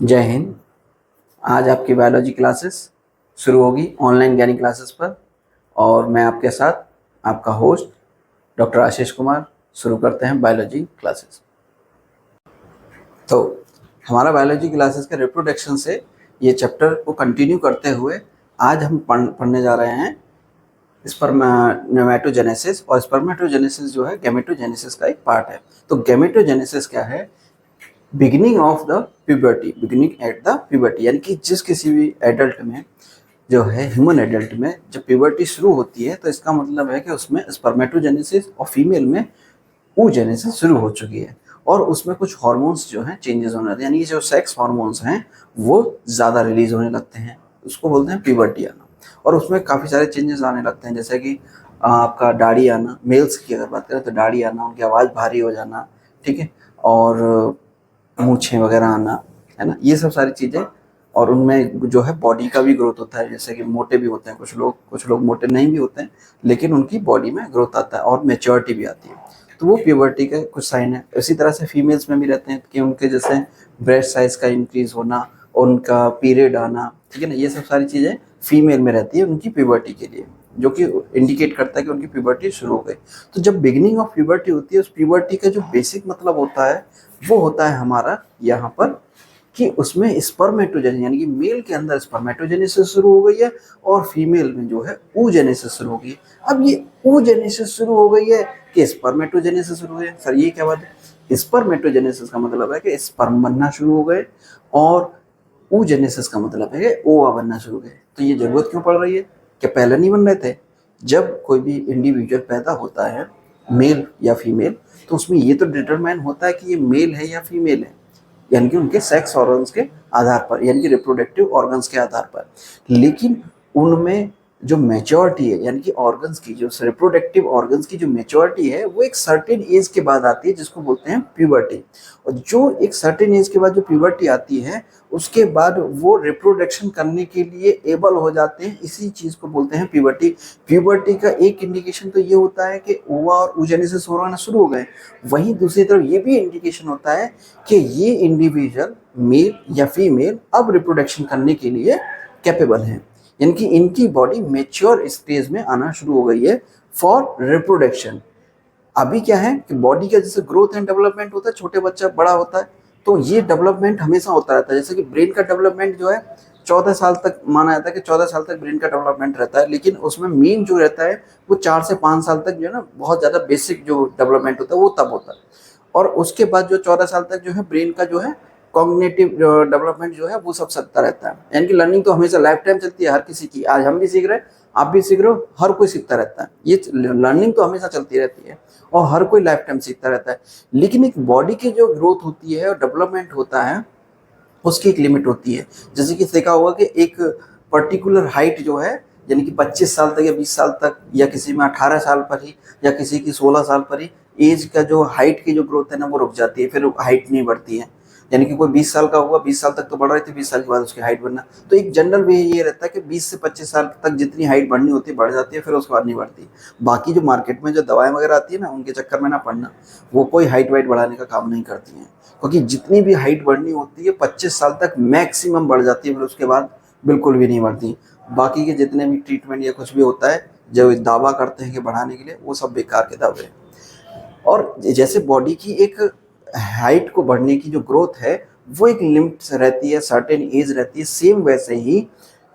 जय हिंद। आज आपकी बायोलॉजी क्लासेस शुरू होगी ऑनलाइन ज्ञानी क्लासेस पर, और मैं आपके साथ आपका होस्ट डॉक्टर आशीष कुमार शुरू करते हैं बायोलॉजी क्लासेस। तो हमारा बायोलॉजी क्लासेस के रिप्रोडक्शन से ये चैप्टर को कंटिन्यू करते हुए आज हम पढ़ने जा रहे हैं स्पर्मेटोजेनेसिस। और स्पर्मेटोजेनेसिस जो है गैमेटोजेनेसिस का एक पार्ट है। तो गैमेटोजेनेसिस क्या है? Beginning of the puberty, beginning at the puberty, यानी कि जिस किसी भी एडल्ट में जो है, ह्यूमन एडल्ट में जब प्यूबर्टी शुरू होती है तो इसका मतलब है कि उसमें स्पर्मेटोजेनेसिस और फीमेल में oogenesis शुरू हो चुकी है, और उसमें कुछ हार्मोन्स जो हैं चेंजेस होने लगते हैं, यानी कि जो सेक्स हार्मोन्स हैं वो ज़्यादा रिलीज होने लगते हैं, उसको बोलते हैं प्यूबर्टी आना। और उसमें काफ़ी सारे चेंजेस आने लगते हैं, जैसे कि आपका दाढ़ी आना, मेल्स की अगर बात करें तो दाढ़ी आना, उनकी आवाज़ भारी हो जाना, ठीक है, और मूछें वगैरह आना, है ना, ये सब सारी चीज़ें। और उनमें जो है बॉडी का भी ग्रोथ होता है, जैसे कि मोटे भी होते हैं कुछ लोग मोटे नहीं भी होते हैं, लेकिन उनकी बॉडी में ग्रोथ आता है और मेच्योरिटी भी आती है। तो वो प्यूबर्टी के कुछ साइन है। इसी तरह से फीमेल्स में भी रहते हैं कि उनके जैसे ब्रेस्ट साइज का इंक्रीज होना और उनका पीरियड आना, ठीक है ना, ये सब सारी चीज़ें फीमेल में रहती है उनकी प्यूबर्टी के लिए, जो कि इंडिकेट करता है कि उनकी प्यूबर्टी शुरू हो गई। तो जब बिगिनिंग ऑफ प्यूबर्टी होती है, उस प्यूबर्टी का जो बेसिक मतलब होता है वो होता है हमारा यहाँ पर कि उसमें स्पर्मेटोजेनेसिस, यानी कि मेल के अंदर स्पर्मेटोजेनेसिस शुरू हो गई है और फीमेल में जो है oogenesis शुरू हो गई है। अब ये oogenesis शुरू हो गई है कि स्पर्मेटोजेनेसिस शुरू हुई है? सर ये क्या बात है? स्पर्मेटोजेनेसिस का मतलब है कि स्पर्म बनना शुरू हो गए, और oogenesis का मतलब है कि ओवा बनना शुरू हो गए। तो ये जरूरत क्यों पड़ रही है? क्या पहले नहीं बन रहे थे? जब कोई भी इंडिविजुअल पैदा होता है, मेल या फीमेल, तो उसमें ये तो डिटरमाइन होता है कि ये मेल है या फीमेल है, यानी कि उनके सेक्स ऑर्गन्स के आधार पर, यानी कि रिप्रोडक्टिव ऑर्गन्स के आधार पर। लेकिन उनमें जो मेच्योरिटी है, यानी कि ऑर्गन्स की जो रिप्रोडक्टिव ऑर्गन्स की जो मेच्योरिटी है, वो एक सर्टेन एज के बाद आती है, जिसको बोलते हैं प्यूबर्टी। और जो एक सर्टेन एज के बाद जो प्यूबर्टी आती है, उसके बाद वो रिप्रोडक्शन करने के लिए एबल हो जाते हैं, इसी चीज को बोलते हैं प्यूबर्टी। प्यूबर्टी का एक इंडिकेशन तो ये होता है कि ओवा और oogenesis होना शुरू हो गए। वहीं दूसरी तरफ ये भी इंडिकेशन होता है कि ये इंडिविजुअल मेल या फीमेल अब रिप्रोडक्शन करने के लिए कैपेबल हैं, यानी कि इनकी बॉडी मेच्योर स्टेज में आना शुरू हो गई है फॉर रिप्रोडक्शन। अभी क्या है कि बॉडी का जैसे ग्रोथ एंड डेवलपमेंट होता है, छोटे बच्चा बड़ा होता है, तो ये डेवलपमेंट हमेशा होता रहता है। जैसे कि ब्रेन का डेवलपमेंट जो है 14 साल तक माना जाता है कि 14 साल तक ब्रेन का डेवलपमेंट रहता है, लेकिन उसमें मेन जो रहता है वो 4 से 5 साल तक जो है ना, बहुत ज़्यादा बेसिक जो डेवलपमेंट होता है वो तब होता है। और उसके बाद जो 14 साल तक जो है ब्रेन का जो है कॉग्निटिव डेवलपमेंट जो है वो सब चलता रहता है, यानी कि लर्निंग तो हमेशा लाइफ टाइम चलती है हर किसी की। आज हम भी सीख रहे हैं, आप भी सीख रहे हो, हर कोई सीखता रहता है, ये लर्निंग तो हमेशा चलती रहती है और हर कोई लाइफ टाइम सीखता रहता है। लेकिन एक बॉडी की जो ग्रोथ होती है और डेवलपमेंट होता है, उसकी एक लिमिट होती है। जैसे कि देखा होगा कि एक पर्टिकुलर हाइट जो है, यानी कि 25 साल तक या 20 साल तक, या किसी में 18 साल पर ही, या किसी की 16 साल पर ही एज का जो हाइट की जो ग्रोथ है ना वो रुक जाती है, फिर हाइट नहीं बढ़ती है। यानी कि कोई 20 साल का हुआ, 20 साल तक तो बढ़ रही थी, 20 साल के बाद उसकी हाइट बढ़ना। तो एक जनरल वे ये रहता है कि 20 से 25 साल तक जितनी हाइट बढ़नी होती है बढ़ जाती है, फिर उसके बाद नहीं बढ़ती। बाकी जो मार्केट में जो दवाएं वगैरह आती है ना, उनके चक्कर में ना पड़ना, वो कोई हाइट वाइट बढ़ाने का काम नहीं करती हैं, क्योंकि जितनी भी हाइट बढ़नी होती है 25 साल तक मैक्सिमम बढ़ जाती है, फिर उसके बाद बिल्कुल भी नहीं बढ़ती। बाकी के जितने भी ट्रीटमेंट या कुछ भी होता है जो दावा करते हैं कि बढ़ाने के लिए, वो सब बेकार के दावे हैं। और जैसे बॉडी की एक हाइट को बढ़ने की जो ग्रोथ है वो एक लिमिट रहती है, सर्टेन एज रहती है, सेम वैसे ही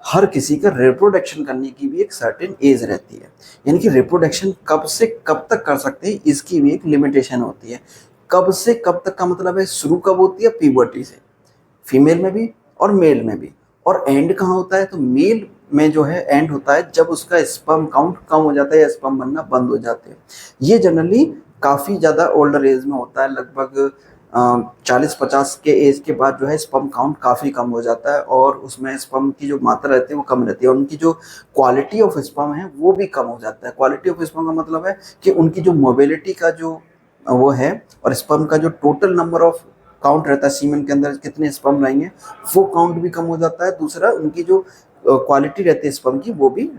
हर किसी का रिप्रोडक्शन करने की भी एक सर्टेन एज रहती है। यानी कि रिप्रोडक्शन कब से कब तक कर सकते हैं, इसकी भी एक लिमिटेशन होती है। कब से कब तक का मतलब है, शुरू कब होती है? प्यूबर्टी से, फीमेल में भी और मेल में भी। और एंड कहाँ होता है? तो मेल में जो है एंड होता है जब उसका स्पर्म काउंट कम हो जाता है या स्पर्म बनना बंद हो जाते हैं। ये जनरली काफ़ी ज़्यादा ओल्डर एज में होता है, लगभग 40-50 के एज के बाद जो है स्पर्म काउंट काफ़ी कम हो जाता है, और उसमें स्पर्म की जो मात्रा रहती है वो कम रहती है, और उनकी जो क्वालिटी ऑफ स्पर्म है वो भी कम हो जाता है। क्वालिटी ऑफ स्पर्म का मतलब है कि उनकी जो मोबिलिटी का जो वो है, और स्पर्म का जो टोटल नंबर ऑफ काउंट रहता है सीमेन के अंदर कितने स्पर्म रहेंगे, वो काउंट भी कम हो जाता है। दूसरा, उनकी जो क्वालिटी रहती है स्पर्म की वो भी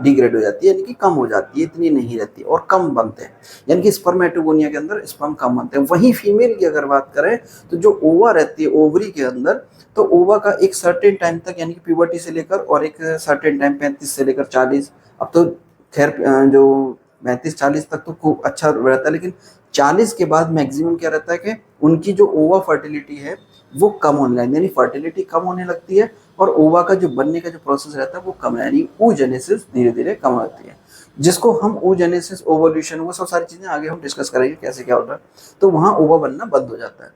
डिग्रेड हो जाती है, यानी कि कम हो जाती है, इतनी नहीं रहती और कम बनते हैं, यानी कि स्पर्मेटोगोनिया के अंदर स्पर्म कम बनते हैं। वहीं फीमेल की अगर बात करें तो जो ओवा रहती है ओवरी के अंदर, तो ओवा का एक सर्टेन टाइम तक यानी कि प्यूबर्टी से लेकर और एक सर्टेन टाइम 35 से लेकर 40, अब तो खैर जो 35-40 तक तो खूब अच्छा रहता है, लेकिन 40 के बाद मैक्सिमम क्या रहता है कि उनकी जो ओवा फर्टिलिटी है वो कम होने लगती है, यानी फर्टिलिटी कम होने लगती है और ओवा का जो बनने का जो प्रोसेस रहता है वो कम है, यानी oogenesis धीरे धीरे कम होती है, जिसको हम oogenesis ओवोल्यूशन वो सब सारी चीजें आगे हम डिस्कस करेंगे कैसे क्या होता है। तो वहाँ ओवा बनना बंद हो जाता है।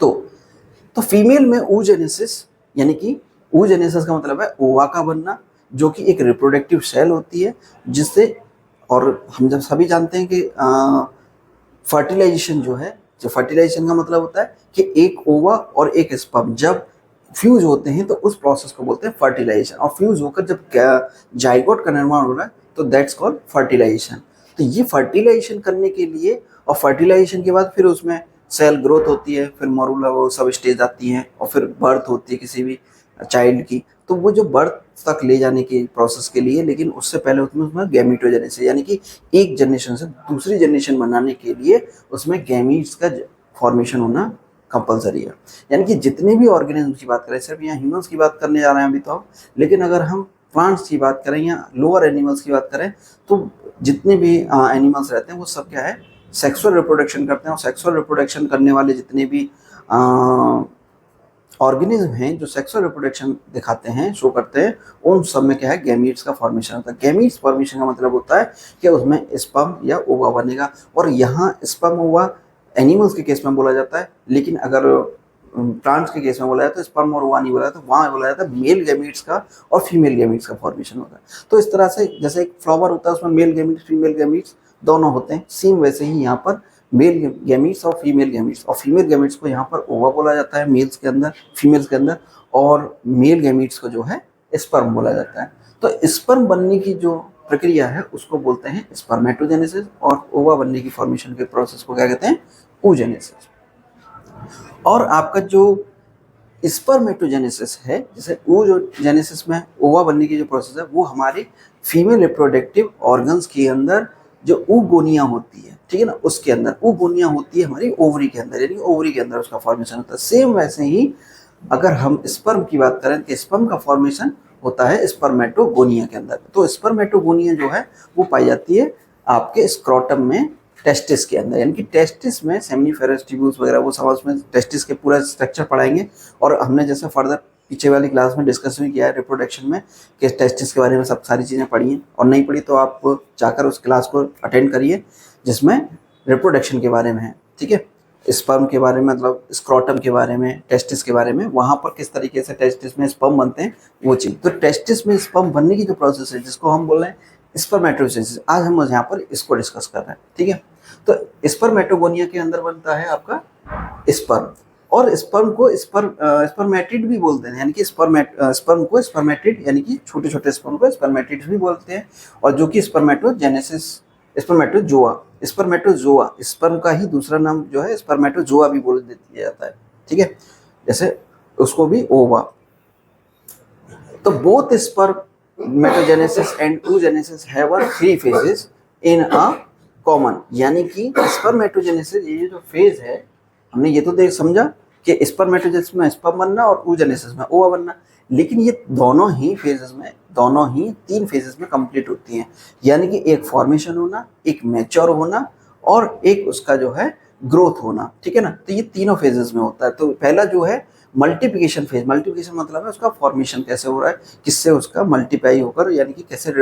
तो फीमेल में oogenesis यानी कि oogenesis का मतलब है ओवा का बनना, जो कि एक रिप्रोडक्टिव सेल होती है जिससे, और हम जब सभी जानते हैं कि फर्टिलाइजेशन जो है, जो फर्टिलाइजेशन का मतलब होता है कि एक ओवा और एक स्पर्म जब फ्यूज होते हैं तो उस प्रोसेस को बोलते हैं फर्टिलाइजेशन, और फ्यूज होकर जब जाइगोट का निर्माण हो रहा है तो दैट्स कॉल्ड फर्टिलाइजेशन। तो ये फर्टिलाइजेशन करने के लिए, और फर्टिलाइजेशन के बाद फिर उसमें सेल ग्रोथ होती है, फिर मोरूला वो सब स्टेज आती हैं और फिर बर्थ होती है किसी भी चाइल्ड की, तो वो जो बर्थ तक ले जाने की प्रोसेस के लिए, लेकिन उससे पहले उसमें गैमीटोजेनेसिस यानी कि एक जनरेशन से दूसरी जनरेशन बनाने के लिए उसमें गैमीट्स का फॉर्मेशन होना कंपलसरी है। यानी कि जितने भी ऑर्गेनिज्म की बात करें, सिर्फ यहाँ ह्यूमंस की बात करने जा रहे हैं अभी तो हम, लेकिन अगर हम प्लांट्स की बात करें या लोअर एनिमल्स की बात करें तो जितने भी एनिमल्स रहते हैं वो सब क्या है, सेक्सुअल रिप्रोडक्शन करते हैं, और सेक्सुअल रिप्रोडक्शन करने वाले जितने भी ऑर्गेनिज्म हैं जो सेक्सुअल रिप्रोडक्शन दिखाते हैं, शो करते हैं, उन सब में क्या है, गैमीट्स का फॉर्मेशन होता है। गैमीट्स फॉर्मेशन का मतलब होता है कि उसमें स्पर्म या ओवा बनेगा, और यहाँ स्पर्म ओवा एनिमल्स के केस में बोला जाता है, लेकिन अगर प्लांट्स के केस में बोला जाता है तो स्पर्म और ओवा नहीं बोला जाता, वहाँ बोला जाता है मेल गैमीट्स का और फीमेल गैमीट्स का फॉर्मेशन होता है। तो इस तरह से जैसे एक फ्लावर होता है उसमें मेल गैमीट्स फीमेल गैमीट्स दोनों होते हैं, सेम वैसे ही यहाँ पर मेल गैमीट्स और फीमेल गैमीट्स, और फीमेल गैमीट्स को यहाँ पर ओवा बोला जाता है मेल्स के अंदर, फीमेल्स के अंदर, और मेल गैमीट्स को जो है स्पर्म बोला जाता है। तो स्पर्म बनने की जो प्रक्रिया है उसको बोलते हैं स्पर्मेटोजेनेसिस, और ओवा बनने की फॉर्मेशन के प्रोसेस को क्या कहते हैं, oogenesis। और आपका जो स्पर्मेटोजेनेसिस है, जैसे oogenesis में ओवा बनने की जो प्रोसेस है वो हमारे फीमेल रिप्रोडक्टिव ऑर्गन्स के अंदर जो oogonia होती है, ठीक है ना, उसके अंदर oogonia होती है हमारी ओवरी के अंदर, यानी ओवरी के अंदर उसका फॉर्मेशन होता है। सेम वैसे ही अगर हम स्पर्म की बात करें तो स्पर्म का फॉर्मेशन होता है स्पर्मेटोगोनिया के अंदर। तो स्पर्मेटोगोनिया जो है वो पाई जाती है आपके स्क्रोटम में, टेस्टिस के अंदर, यानी कि टेस्टिस में सेमिनिफेरस ट्यूब्यूल्स वगैरह वो सब उसमें टेस्टिस के पूरा स्ट्रक्चर पढ़ाएंगे, और हमने जैसे फर्दर पीछे वाली क्लास में डिस्कस भी किया है रिप्रोडक्शन में कि टेस्टिस के बारे में सब सारी चीज़ें पढ़ी हैं, और नहीं पढ़ी तो आप जाकर उस क्लास को अटेंड करिए जिसमें रिप्रोडक्शन के बारे में है, ठीक है, स्पर्म के बारे में, मतलब स्क्रोटम के बारे में, टेस्टिस के बारे में, वहाँ पर किस तरीके से टेस्टिस में स्पर्म बनते हैं वो चीज़। तो टेस्टिस में स्पर्म बनने की जो प्रोसेस है जिसको हम बोल रहे हैं स्पर्मेटोजेनेसिस, आज हम यहाँ पर इसको डिस्कस कर रहे हैं, ठीक है। तो स्पर्मेटोगोनिया के अंदर बनता है आपका स्पर्म, और स्पर्म को स्पर्मेटिड भी बोलते हैं, यानी कि स्पर्म को स्पर्मेटिड यानी कि छोटे छोटे स्पर्म को स्पर्मेटिड भी बोलते हैं, और जो कि स्पर्मेटोजेनेसिस स्पर्मेटोजोआ स्पर्म का ही दूसरा नाम जो है स्पर्मेटोजोआ भी बोल दिया जाता है, ठीक है, जैसे उसको भी ओवा। तो both spermatogenesis and oogenesis have three phases in a common, यानी कि स्पर्मेटोजेनेसिस ये जो फेज है, हमने ये तो देख समझा कि स्पर्मेटोजेनेसिस में स्पर्म बनना और oogenesis में ओवा बनना, लेकिन ये दोनों ही फेजेस में, दोनों ही 3 फेजेस में कंप्लीट होती हैं, यानी कि एक फॉर्मेशन होना, एक मैच्योर होना, और एक उसका जो है ग्रोथ होना, ठीक है ना। तो ये तीनों फेजेस में होता है। तो पहला जो है मल्टीप्लिकेशन फेज, मल्टीप्लिकेशन मतलब है उसका फॉर्मेशन कैसे हो रहा है, किससे उसका मल्टीप्लाई होकर, यानी कि कैसे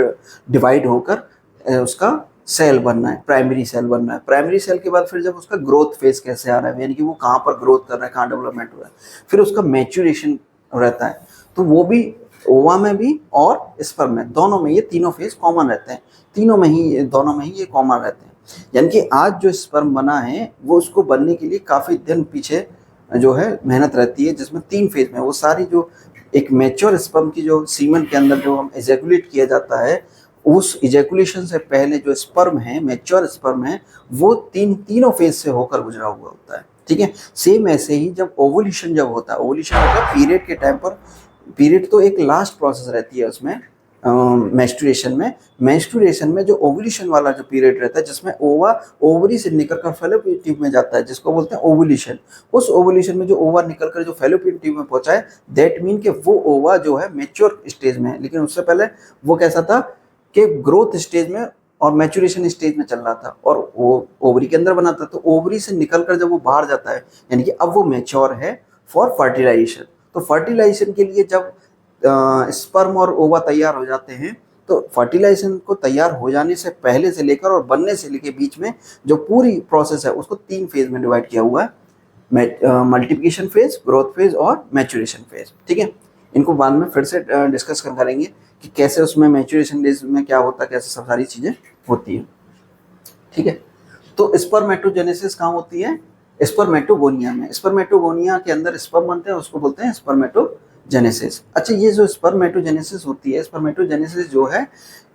डिवाइड होकर उसका सेल बनना है, प्राइमरी सेल बनना है। प्राइमरी सेल के बाद फिर जब उसका ग्रोथ फेज कैसे आ रहा है, यानी कि वो कहाँ पर ग्रोथ कर रहा है, कहाँ डेवलपमेंट हो रहा है, फिर उसका मैच्योरेशन रहता है। तो वो भी ओवा में भी और स्पर्म में, दोनों में ये तीनों फेज कॉमन रहते हैं, दोनों में ही ये कॉमन रहते हैं। यानी कि आज जो स्पर्म बना है वो उसको बनने के लिए काफ़ी दिन पीछे जो है मेहनत रहती है, जिसमें 3 फेज में वो सारी जो एक मैच्योर स्पर्म की जो सीमन के अंदर जो हम एजैकुलेट किया जाता है, उस इजैकुलेशन से पहले जो स्पर्म है, मैच्योर स्पर्म है, वो तीनों फेज से होकर गुजरा हुआ होता है, ठीक है। सेम ऐसे ही जब ओवुलेशन जब होता है, ओवुलेशन मतलब पीरियड के टाइम पर पीरियड तो एक लास्ट प्रोसेस रहती है उसमें मेंस्ट्रुएशन में जो ओवुलेशन वाला जो पीरियड रहता है जिसमें ओवा ओवरी से निकलकर फैलोपियन ट्यूब में जाता है जिसको बोलते हैं ओवुलेशन। उस ओवुलेशन में जो ओवा निकलकर जो फैलोपियन ट्यूब में पहुंचा है दैट मीन कि वो ओवा जो है मैच्योर स्टेज में है, लेकिन उससे पहले वो कैसा था कि ग्रोथ स्टेज में और मैच्योरेशन स्टेज में चल रहा था और वो ओवरी के अंदर बना था। तो ओवरी से निकलकर जब वो बाहर जाता है यानी कि अब वो मैच्योर है फॉर फर्टिलाइजेशन। तो फर्टिलाइजेशन के लिए जब स्पर्म और ओवा तैयार हो जाते हैं तो फर्टिलाइजेशन को तैयार हो जाने से पहले से लेकर और बनने से लेकर बीच में जो पूरी प्रोसेस है उसको 3 फेज में डिवाइड किया हुआ है, मल्टीप्लिकेशन फेज, ग्रोथ फेज और मैच्योरेशन फेज। ठीक है, इनको बाद में फिर से डिस्कस करेंगे कि कैसे उसमें मैच्योरेशन फेज में क्या होता है, कैसे सब सारी चीज़ें होती हैं। ठीक है, तो स्पर्मेटोजेनेसिस कहाँ होती है? स्पर्मेटोगोनिया में। स्पर्मेटोगोनिया के अंदर स्पर्म बनते हैं, उसको बोलते हैं स्पर्मेटोजेनेसिस। अच्छा, ये जो स्पर्मेटोजेनेसिस होती है, स्पर्मेटोजेनेसिस जो है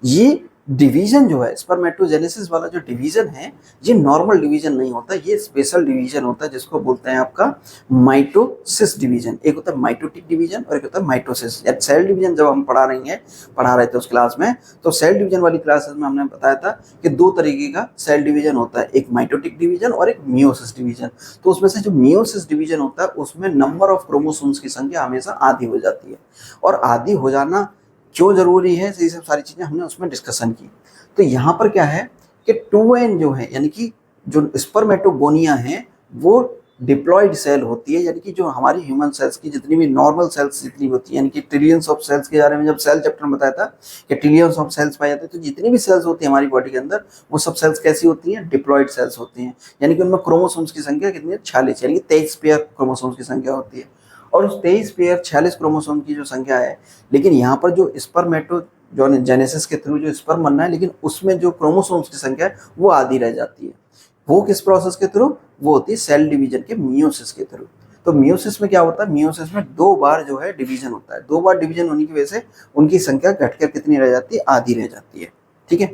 ये डिवीजन जो है, स्पर्मेटोजेनेसिस वाला जो डिवीजन है ये नॉर्मल डिवीजन नहीं होता, ये स्पेशल डिवीजन होता है जिसको बोलते हैं आपका माइटोसिस डिवीजन। एक होता है माइटोटिक डिवीजन और एक होता है माइटोसिस। या सेल डिवीजन जब हम पढ़ा रहे थे उस क्लास में, तो सेल डिवीजन वाली क्लासेस में हमने बताया था कि 2 तरीके का सेल डिवीजन होता है, एक माइटोटिक डिवीजन और एक मियोसिस डिवीजन। तो उसमें से जो मियोसिस डिवीजन होता है उसमें नंबर ऑफ क्रोमोसोम्स की संख्या हमेशा आधी हो जाती है, और आधी हो जाना क्यों जरूरी है, ये सब सारी चीजें हमने उसमें डिस्कशन की। तो यहाँ पर क्या है कि 2n जो है यानी कि जो स्पर्मेटोगोनिया है वो डिप्लॉयड सेल होती है, यानी कि जो हमारी ह्यूमन सेल्स की जितनी भी नॉर्मल सेल्स जितनी होती है, यानी कि ट्रिलियंस ऑफ सेल्स के बारे में जब सेल चैप्टर में बताया था कि ट्रिलियंस ऑफ सेल्स पाए जाते हैं, तो जितनी भी सेल्स होती है हमारी बॉडी के अंदर वो सब सेल्स कैसी होती हैं? डिप्लॉयड सेल्स होती हैं। यानी कि उनमें क्रोमोसोम्स की संख्या कितनी है? 46, यानी कि 23 पेयर क्रोमोसोम्स की संख्या होती है। और उस 23 पेयर 46 क्रोमोसोम की जो संख्या है, लेकिन यहाँ पर जो स्पर्मेटोजेनेसिस के थ्रू जो स्पर्म बनना है, लेकिन उसमें जो क्रोमोसोम्स की संख्या है वो आधी रह जाती है। वो किस प्रोसेस के थ्रू? वो होती है सेल डिवीजन के मियोसिस के थ्रू। तो मियोसिस में क्या होता है? मियोसिस में 2 बार जो है डिवीजन होता है। 2 बार डिवीजन होने की वजह से उनकी संख्या घटकर कितनी रह जाती है? आधी रह जाती है। ठीक है,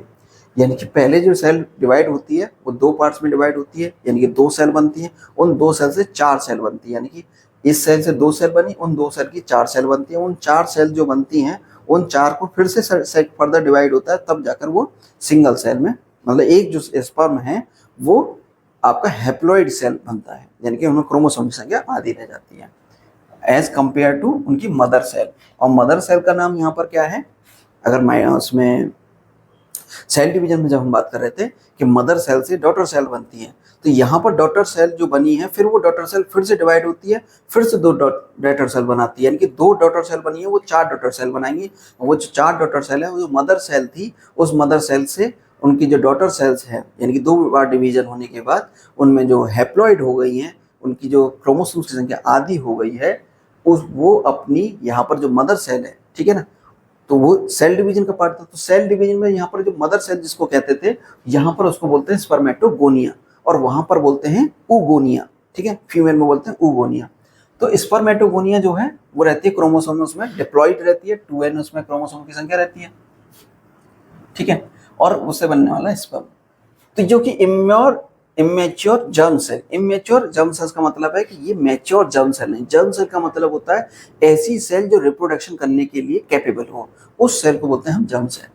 यानी कि पहले जो सेल डिवाइड होती है वो 2 पार्ट्स में डिवाइड होती है, यानी कि 2 सेल बनती है, उन 2 सेल से 4 सेल बनती है, यानी कि इस सेल से 2 सेल बनी, उन 2 सेल की 4 सेल बनती है। उन 4 सेल जो बनती हैं उन 4 को फिर से सेट फर्दर डिवाइड होता है, तब जाकर वो सिंगल सेल में, मतलब एक जो स्पर्म है वो आपका हैप्लॉइड सेल बनता है, यानी कि उनमें क्रोमोसोम की संख्या आधी रह जाती है एज कंपेयर टू उनकी मदर सेल। और मदर सेल का नाम यहाँ पर क्या है? अगर मैं उसमें सेल डिवीजन में जब हम बात कर रहे थे कि मदर सेल से डॉटर सेल बनती है, तो यहाँ पर डॉटर सेल जो बनी है फिर वो डॉटर सेल फिर से डिवाइड होती है, फिर से 2 डॉटर सेल बनाती है, यानी कि 2 डॉटर सेल बनी है वो 4 डॉटर सेल बनाएंगी। वो जो 4 डॉटर सेल है वो जो मदर सेल थी, उस मदर सेल से उनकी जो डॉटर सेल्स है, यानी कि 2 बार डिवीजन होने के बाद उनमें जो हैप्लॉइड हो गई हैं, उनकी जो क्रोमोसोम्स की संख्या आधी हो गई है, उस वो अपनी यहाँ पर जो मदर सेल है, ठीक है ना, तो वो सेल डिवीजन का पार्ट था। तो सेल डिवीजन में यहाँ पर जो मदर सेल जिसको कहते थे, यहाँ पर उसको बोलते हैं स्पर्मेटोगोनिया, और वहां पर बोलते हैं ऊगोनिया। ठीक है, फीमेल में बोलते हैं ऊगोनिया। तो स्पर्मेटोगोनिया जो है वो रहती है क्रोमोसोम में, उसमें डिप्लॉइड रहती है, 2n उसमें क्रोमोसोम की संख्या रहती है। ठीक है, और उससे बनने वाला स्पर्म। तो जो कि immature germ cell, immature germ cells का मतलब है कि ये मैच्योर जर्म सेल नहीं। जर्म सेल का मतलब होता है ऐसी सेल जो रिप्रोडक्शन करने के लिए कैपेबल हो, उस सेल को बोलते हैं हम जर्म सेल।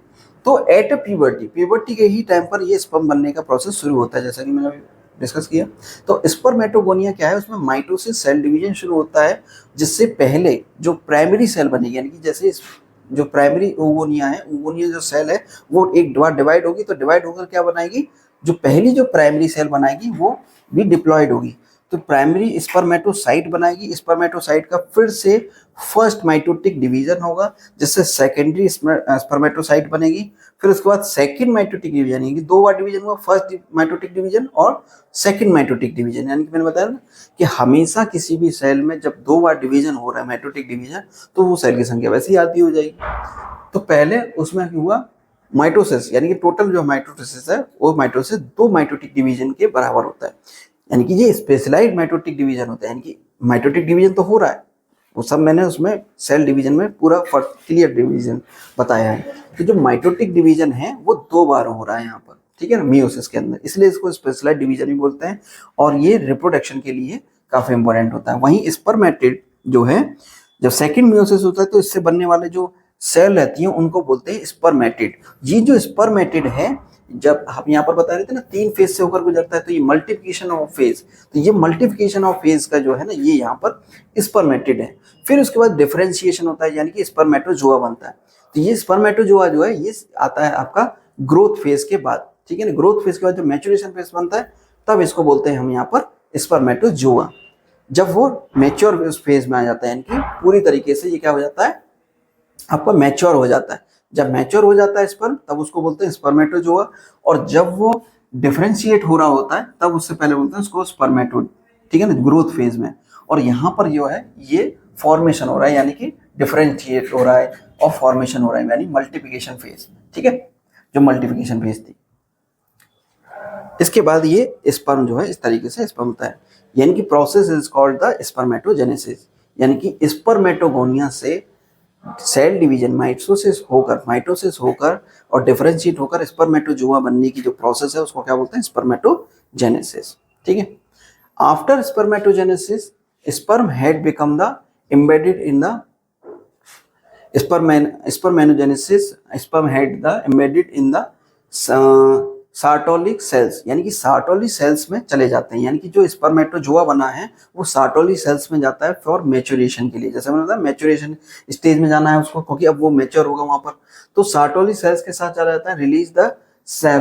तो एट प्यूबर्टी के ही टाइम पर ये स्पर्म बनने का प्रोसेस शुरू होता है, जैसा कि मैंने डिस्कस किया। तो स्पर्मेटोगोनिया क्या है? उसमें माइटोसिस सेल डिवीजन शुरू होता है, जिससे पहले जो प्राइमरी सेल बनेगी, यानी कि जैसे जो प्राइमरी ओगोनिया है, ओगोनिया जो सेल है वो एक बार डिवाइड होगी, तो डिवाइड होकर क्या बनाएगी? जो पहली जो प्राइमरी सेल बनाएगी वो भी डिप्लॉयड होगी, तो प्राइमरी स्पर्मेटोसाइट बनाएगी। स्पर्मेटोसाइट का फिर से फर्स्ट माइटोटिक डिवीजन होगा, जिससे सेकेंडरी स्पर्मेटोसाइट बनेगी। फिर उसके बाद सेकंड माइटोटिक डिवीजन, यानी कि 2 बार डिवीजन हुआ, फर्स्ट माइटोटिक डिवीजन और सेकंड माइटोटिक डिवीजन। यानी कि मैंने बताया ना कि हमेशा किसी भी सेल में जब 2 बार डिवीजन हो रहा है माइटोटिक डिवीजन, तो वो सेल की संख्या वैसे ही आधी हो जाएगी। तो पहले उसमें हुआ माइटोसिस, यानी कि टोटल जो माइटोसिस है वो माइटोसिस 2 माइटोटिक डिवीजन के बराबर होता है, यानी कि ये स्पेशलाइज्ड माइटोटिक डिवीजन होता है। यानी कि माइटोटिक डिवीजन तो हो रहा है, वो सब मैंने उसमें सेल डिवीजन में पूरा क्लियर डिवीजन बताया है। तो जो माइटोटिक डिवीजन है वो 2 बार हो रहा है यहाँ पर, ठीक है ना, मियोसिस के अंदर, इसलिए इसको स्पेशलाइज्ड डिवीजन भी बोलते हैं, और ये रिप्रोडक्शन के लिए काफी इंपॉर्टेंट होता है। वहीं स्पर्मेटिड जो है जब सेकंड मियोसिस होता है तो इससे बनने वाले जो सेल रहती हैं उनको बोलते हैं स्पर्मेटिड। ये जो स्पर्मेटिड है, जब हम यहाँ पर बता रहे थे ना 3 फेज से होकर गुजरता है, तो ये मल्टीप्लिकेशन ऑफ फेज, तो ये मल्टीप्लिकेशन ऑफ फेज का जो है ना ये यहाँ पर स्पर्मेटिड है। फिर उसके बाद डिफरेंशिएशन होता है, यानी कि स्पर्मेटोजोआ बनता है। तो ये स्पर्मेटोजोआ जो है ये आता है आपका ग्रोथ फेज के बाद, ठीक है ना। ग्रोथ फेज के बाद जो मैच्योरेशन फेज बनता है तब इसको बोलते हैं हम यहाँ पर स्पर्मेटोजोआ। जब वो मैच्योर फेज में आ जाता है, यानी कि पूरी तरीके से ये क्या हो जाता है आपका मैच्योर हो जाता है। जब मैच्योर हो जाता है स्पर्म तब उसको बोलते हैं स्पर्मेटोजोआ। और जब वो डिफरेंशिएट हो रहा होता है तब उससे पहले बोलते हैं उसको स्पर्मेटोड, ठीक है ना, ग्रोथ फेज में। और यहाँ पर जो है ये फॉर्मेशन हो रहा है, यानी कि डिफरेंशिएट हो रहा है और फॉर्मेशन हो रहा है, यानी मल्टीप्लिकेशन फेज, ठीक है, जो मल्टीप्लिकेशन फेज थी। इसके बाद ये स्पर्म जो है इस तरीके से स्पर्म होता है, यानी कि process is called the spermatogenesis, यानी कि स्पर्मेटोगोनिया से सेल डिवीजन माइटोसिस होकर और डिफरेंशिएट होकर स्पर्मेटोजोआ बनने की जो प्रोसेस है उसको क्या बोलते हैं स्पर्मेटोजेनेसिस, ठीक है। After spermatogenesis sperm head become the embedded in the spermatogenesis, sperm head the embedded in the Sertoli cells, यानी कि सार्टोलिक सेल्स में चले जाते हैं, यानी कि जो स्पर्मेटोजोआ बना है वो सार्टोलिक सेल्स में जाता है फॉर मैच्योरेशन के लिए। जैसे मैंने बताया मैच्योरेशन स्टेज में जाना है उसको, क्योंकि अब वो मैच्योर होगा वहां पर, तो सार्टोलिक सेल्स के साथ चला जाता है। Release the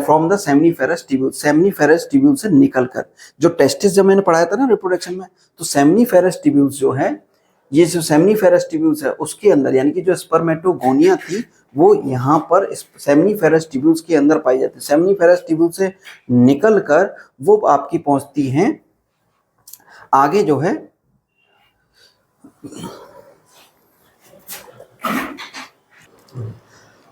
from the seminiferous tubule, seminiferous tubule से निकलकर, जो टेस्टिस जब मैंने पढ़ाया था ना रिप्रोडक्शन में, तो सेमनीफेरस ट्यूब्यूल्स जो है, ये जो सेमनीफेरस ट्यूब्यूल्स है उसके अंदर, यानी कि जो स्पर्मेटोगोनिया थी वो यहाँ पर सेमनीफेरस ट्यूब्यूल्स के अंदर पाई जाती है। सेमनीफेरस ट्यूब्यूल से निकलकर वो आपकी पहुंचती हैं आगे जो है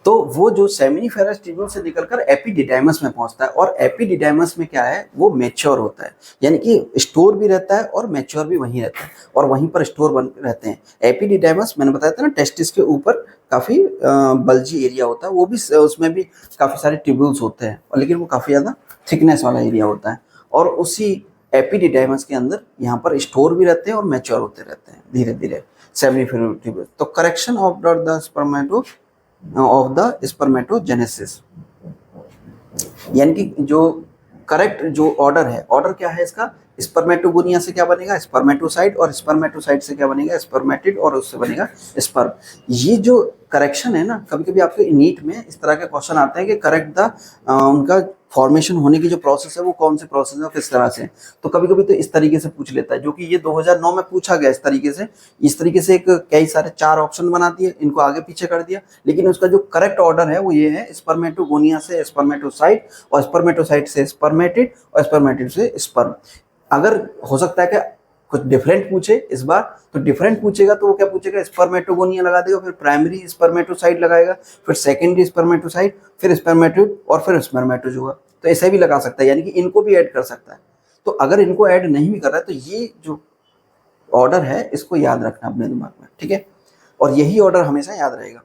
तो वो जो सेमिनिफेरस ट्यूब्यूल से निकलकर एपिडिडाइमस में पहुंचता है, और एपिडिडाइमस में क्या है वो मैच्योर होता है, यानी कि स्टोर भी रहता है और मैच्योर भी वहीं रहता है, और वहीं पर स्टोर बन रहते हैं। एपिडिडाइमस मैंने बताया था ना टेस्टिस के ऊपर काफ़ी बल्जी एरिया होता है, वो भी उसमें भी काफ़ी सारे ट्यूब्यूल्स होते हैं, और लेकिन वो काफ़ी ज़्यादा थिकनेस वाला एरिया होता है, और उसी एपिडिडाइमस के अंदर यहाँ पर स्टोर भी रहते हैं और मैच्योर होते रहते हैं धीरे धीरे सेमिनिफेरस ट्यूब्यूल। तो correction of the स्पर्मेटो of the spermatogenesis, यानी कि जो करेक्ट जो ऑर्डर है, ऑर्डर क्या है इसका, स्पर्मेटोगोनिया से क्या बनेगा स्पर्मेटोसाइट, और स्पर्मेटोसाइट से क्या बनेगा स्पर्मेटिड, और उससे बनेगा स्पर्म। ये जो करेक्शन है ना, कभी कभी आपके नीट में इस तरह के क्वेश्चन आते हैं कि करेक्ट द उनका फॉर्मेशन होने की जो प्रोसेस है वो कौन से प्रोसेस है, किस तरह से, तो कभी कभी तो इस तरीके से पूछ लेता है, जो कि ये 2009 में पूछा गया इस तरीके से एक कई सारे 4 ऑप्शन बना दिए, इनको आगे पीछे कर दिया, लेकिन उसका जो करेक्ट ऑर्डर है वो ये है स्पर्मेटोगोनिया से स्पर्मेटोसाइट, और स्पर्मेटोसाइट से स्पर्मेटिड, और स्पर्मेटिड से स्पर्म। अगर हो सकता है कि कुछ डिफरेंट पूछे इस बार, तो डिफरेंट पूछेगा तो वो क्या पूछेगा स्पर्मेटोगोनिया लगा देगा, फिर प्राइमरी स्पर्मेटोसाइट लगाएगा, फिर सेकेंडरी स्पर्मेटोसाइट, फिर स्पर्मेटिड, और फिर स्पर्मेटोजोआ, तो ऐसा भी लगा सकता है, यानी कि इनको भी ऐड कर सकता है। तो अगर इनको ऐड नहीं भी कर रहा है तो ये जो ऑर्डर है इसको याद रखना अपने दिमाग में, ठीक है, और यही ऑर्डर हमेशा याद रहेगा।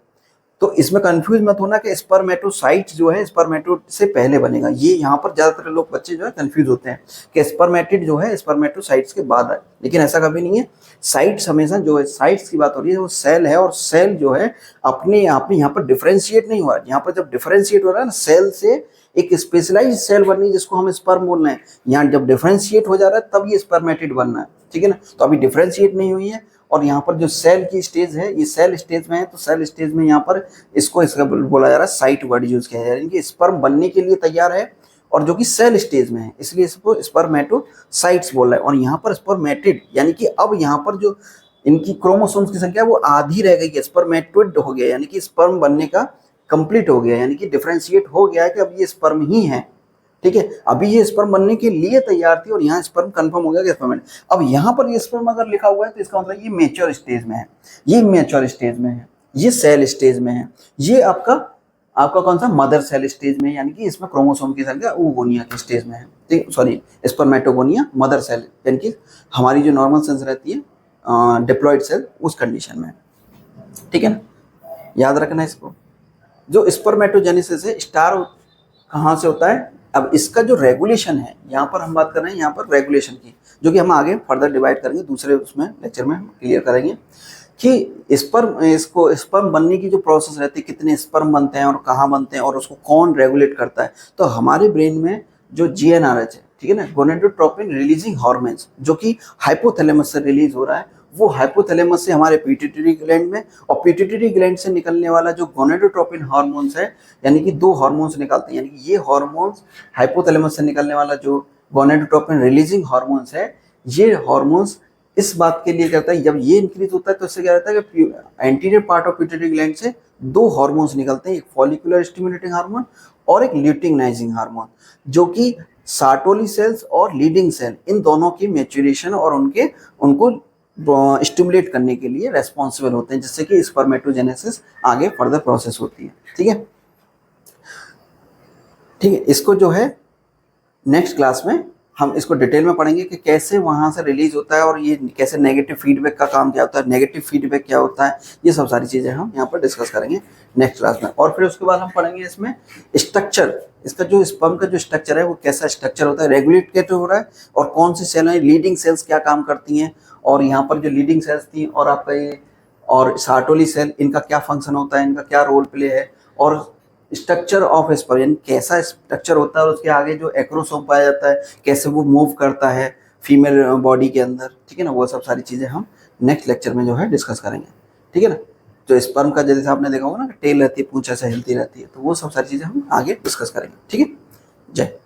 तो इसमें कंफ्यूज मत होना कि स्पर्मेटोसाइट जो है स्पर्मेटो से पहले बनेगा, ये यहाँ पर ज्यादातर लोग बच्चे जो है कंफ्यूज होते हैं कि स्पर्मेटिड जो है स्पर्मेटोसाइट्स के बाद आए, लेकिन ऐसा कभी नहीं है। साइट्स हमेशा जो है, साइट्स की बात हो रही है वो सेल है, और सेल जो है अपने आप में यहाँ पर डिफरेंशिएट नहीं हो रहा है। यहाँ पर जब डिफरेंशिएट हो रहा है ना, सेल से एक स्पेशलाइज सेल बननी है जिसको हम स्पर्म बोल रहे हैं, यहाँ जब डिफरेंशिएट हो जा रहा है तब ये स्पर्मेटिड बनना है, ठीक है ना। तो अभी डिफरेंशिएट नहीं हुई है, और यहाँ पर जो सेल की स्टेज है ये सेल स्टेज में है, तो सेल स्टेज में यहाँ पर इसको इसका बोला जा रहा है साइट वर्ड यूज किया जा रहा है, कि स्पर्म बनने के लिए तैयार है और जो कि सेल स्टेज में है, इसलिए इसको स्पर्मेटोसाइट्स बोल रहा है। और यहाँ पर स्पर्मेटिड, यानी कि अब यहाँ पर जो इनकी क्रोमोसोम्स की संख्या वो आधी रह गई है, स्पर्मेटिड हो गया, यानी कि स्पर्म बनने का कंप्लीट हो गया, यानी कि डिफरेंशिएट हो गया है कि अब ये स्पर्म ही है, ठीक है। अभी ये स्पर्म बनने के लिए तैयार थी और यहाँ स्पर्म कंफर्म हो गया कि स्पर्म है। अब यहाँ पर ये स्पर्म अगर लिखा हुआ है तो इसका मतलब ये मैच्योर स्टेज में है, ये मैच्योर स्टेज में है, ये सेल स्टेज में है, ये आपका कौन सा मदर सेल स्टेज में है, यानी कि इसमें क्रोमोसोम की संख्या ओगोनिया के स्टेज में है, ठीक, सॉरी स्पर्मेटोगोनिया मदर सेल, यानी कि हमारी जो नॉर्मल सेल्स रहती है डिप्लॉयड सेल उस कंडीशन में, ठीक है ना, याद रखना इसको। जो स्पर्मेटोजेनेसिस है स्टार कहाँ से होता है, अब इसका जो रेगुलेशन है, यहाँ पर हम बात कर रहे हैं यहाँ पर रेगुलेशन की, जो कि हम आगे फर्दर डिवाइड करेंगे दूसरे उसमें लेक्चर में हम क्लियर करेंगे कि स्पर्म, इसको स्पर्म बनने की जो प्रोसेस रहती है, कितने स्पर्म बनते हैं और कहाँ बनते हैं और उसको कौन रेगुलेट करता है। तो हमारे ब्रेन में जो GnRH है, ठीक है ना, गोनेडोट्रोपिन रिलीजिंग हार्मोन्स, जो कि हाइपोथैलेमस से रिलीज हो रहा है, वो हाइपोथैलेमस से हमारे पिट्यूटरी ग्लैंड में, और पिट्यूटरी ग्लैंड से निकलने वाला जो गोनेडोट्रोपिन हार्मोन्स है, यानी कि 2 हार्मोन्स निकलते हैं, यानी कि ये हार्मोन्स हाइपोथैलेमस से निकलने वाला जो गोनेडोट्रोपिन रिलीजिंग हार्मोन्स है, ये हार्मोन्स इस बात के लिए करता है, जब ये इंक्रीज होता है तो इससे क्या रहता है कि anterior part of pituitary gland से 2 हार्मोन्स निकलते हैं, एक फॉलिकुलर स्टिमुलेटिंग हार्मोन और एक ल्यूटिनाइजिंग हार्मोन, जो कि सार्टोली सेल्स और लीडिंग सेल, इन दोनों की मैच्योरेशन और उनको स्टिमुलेट करने के लिए रेस्पॉन्सिबल होते हैं, जिससे कि स्पर्मेटोजेनेसिस आगे फर्दर प्रोसेस होती है। ठीक है, ठीक है, इसको जो है नेक्स्ट क्लास में हम इसको डिटेल में पढ़ेंगे कि कैसे वहाँ से रिलीज होता है और ये कैसे नेगेटिव फीडबैक का काम क्या होता है, नेगेटिव फीडबैक क्या होता है, ये सब सारी चीज़ें हम यहाँ पर डिस्कस करेंगे नेक्स्ट क्लास में। और फिर उसके बाद हम पढ़ेंगे इसमें स्ट्रक्चर, इसका जो स्पर्म का जो स्ट्रक्चर है वो कैसा स्ट्रक्चर होता है, रेगुलेट कैसे हो रहा है, और कौन सी सेल है, लीडिंग सेल्स क्या काम करती हैं, और यहाँ पर जो लीडिंग सेल्स थी और आपका ये और सार्टोली सेल, इनका क्या फंक्शन होता है, इनका क्या रोल प्ले है, और स्ट्रक्चर ऑफ स्पर्म, यानी कैसा स्ट्रक्चर होता है और उसके आगे जो एक्रोसोम पाया जाता है, कैसे वो मूव करता है फीमेल बॉडी के अंदर। ठीक है ना, वो सब सारी चीज़ें हम नेक्स्ट लेक्चर में जो है डिस्कस करेंगे। ठीक है ना, जो स्पर्म का जैसे आपने देखा होगा ना, टेल रहती है, पूंछ ऐसे हिलती रहती है, तो वो सब सारी चीज़ें हम आगे डिस्कस करेंगे। ठीक है, जय।